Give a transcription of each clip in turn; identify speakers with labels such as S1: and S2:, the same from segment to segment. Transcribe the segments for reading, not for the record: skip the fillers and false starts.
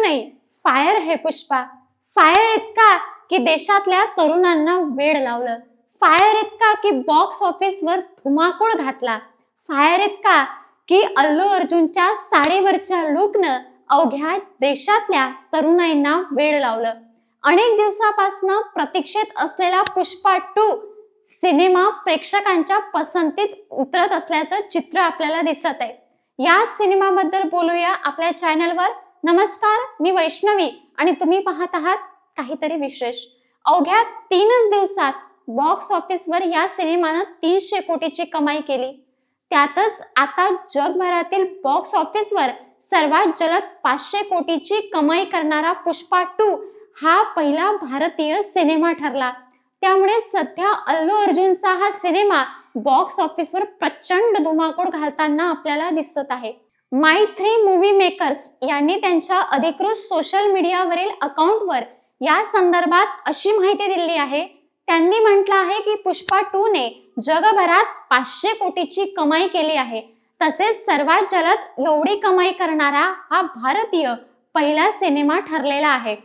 S1: नाही, फायर है पुष्पा. फायर इतका की देशातल्या तरुणांना वेड लावलं. फायर इतका की बॉक्स ऑफिसवर धुमाकूळ घातला. फायर इतका की अल्लू अर्जुनच्या साडीवरच्या लुकनं अवघ्या देशातल्या तरुणाईंना वेड लावलं. अनेक दिवसापासून प्रतीक्षेत असलेला पुष्पा 2 सिनेमा प्रेक्षकांच्या पसंतीत उतरत असल्याचं चित्र आपल्याला दिसत आहे. याच सिनेमाबद्दल बोलूया आपल्या चॅनलवर. नमस्कार, मी वैष्णवी आणि तुम्ही पाहत आहात काहीतरी विशेष. अवघ्या 3च दिवसात बॉक्स ऑफिसवर या सिनेमानं 300 कोटीची कमाई केली. त्यातच आता जगभरातील बॉक्स ऑफिसवर सर्वात जलद 500 कोटीची कमाई करणारा पुष्पा 2 हा पहिला भारतीय सिनेमा ठरला. त्यामुळे सध्या अल्लू अर्जुनचा हा सिनेमा बॉक्स ऑफिसवर प्रचंड धुमाकूळ घालताना आपल्याला दिसत आहे. My3 मूव्ही मेकर्स यांनी त्यांच्या अधिकृत सोशल मीडियावरील अकाउंटवर या संदर्भात अशी माहिती दिली आहे. त्यांनी म्हटलं आहे की पुष्पा 2 ने जगभरात 500 कोटीची कमाई केली आहे. तसेच सर्वात जलद एवढी कमाई करणारा हा भारतीय पहिला सिनेमा ठरलेला आहे.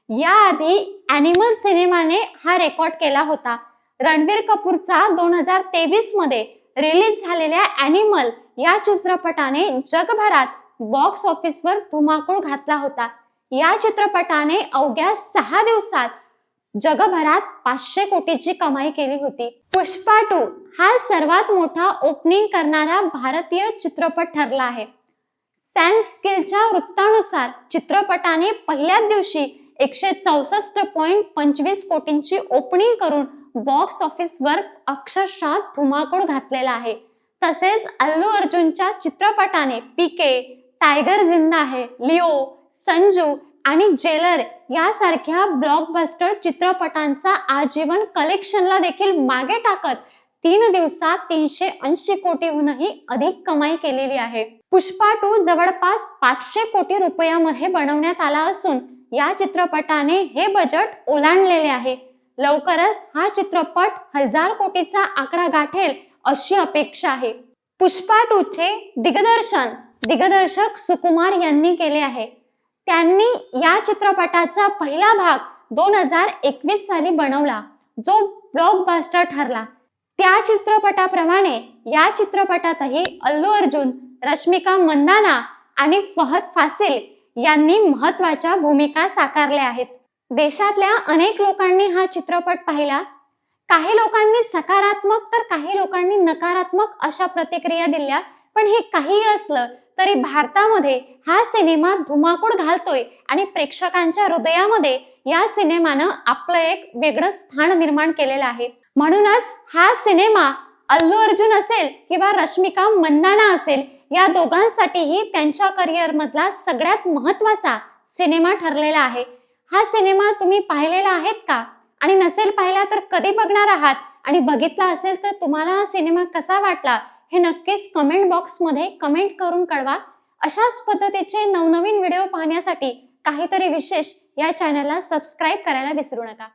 S1: याआधी ॲनिमल सिनेमाने हा रेकॉर्ड केला होता. रणबीर कपूरचा 2023 मध्ये रिलीज झालेल्या ॲनिमल या चित्रपटाने जगभरात बॉक्स ऑफिसवर धुमाकूळ घातला होता. या चित्रपटाने अवघ्या 6 दिवसात जगभरात 500 कोटीची कमाई केली होती. पुष्पा 2 हा सर्वात मोठा ओपनिंग करणारा भारतीय चित्रपट ठरला आहे. सॅन्सस्किलच्या वृत्तानुसार चित्रपटाने पहिल्याच दिवशी 164.25 कोटींची ओपनिंग करून बॉक्स ऑफिसवर अक्षरशः धुमाकूळ घातलेला आहे. तसेच अल्लू अर्जुनच्या चित्रपटाने पीके, टायगर जिंदा है, लिओ, संजू आणि जेलर यासारख्या ब्लॉकबस्टर चित्रपटांचा आजीवन कलेक्शनला देखील मागे टाकत 3 दिवसात 380 कोटीहूनही अधिक कमाई केलेली आहे. पुष्पा 2 जवळपास 500 कोटी रुपयामध्ये बनवण्यात आला असून या चित्रपटाने हे बजेट ओलांडलेले आहे. लवकरच हा चित्रपट 1000 कोटीचा आकडा गाठेल अशी अपेक्षा आहे. पुष्पा 2 चे दिग्दर्शक सुकुमार यांनी केले आहे. त्यांनी या चित्रपटाचा पहिला भाग 2021 साली बनवला, जो ब्लॉकबस्टर ठरला. त्या चित्रपटाप्रमाणे या चित्रपटातही अल्लू अर्जुन, रश्मिका मंदाना आणि फहद फासिल यांनी महत्त्वाच्या भूमिका साकारल्या आहेत. देशातल्या अनेक लोकांनी हा चित्रपट पाहिला. काही लोकांनी सकारात्मक तर काही लोकांनी नकारात्मक अशा प्रतिक्रिया दिल्या. पण हे काही असलं तरी भारतामध्ये हा सिनेमा धुमाकूळ घालतोय आणि प्रेक्षकांच्या हृदयामध्ये या सिनेमानं आपलं एक वेगळं स्थान निर्माण केलेलं आहे. म्हणूनच हा सिनेमा अल्लू अर्जुन असेल किंवा रश्मिका मंदाना असेल, या दोघांसाठीही त्यांच्या करिअर मधला सगळ्यात महत्त्वाचा सिनेमा ठरलेला आहे. हा सिनेमा तुम्ही पाहिलेला आहेत का? आणि नसेल पाहिला तर कधी बघणार आहात? आणि बघितला असेल तर तुम्हाला हा सिनेमा कसा वाटला हे नक्कीच कमेंट बॉक्समध्ये कमेंट करून कळवा. अशाच पद्धतीचे नवनवीन व्हिडिओ पाहण्यासाठी काहीतरी विशेष या चॅनलला सबस्क्राईब करायला विसरू नका.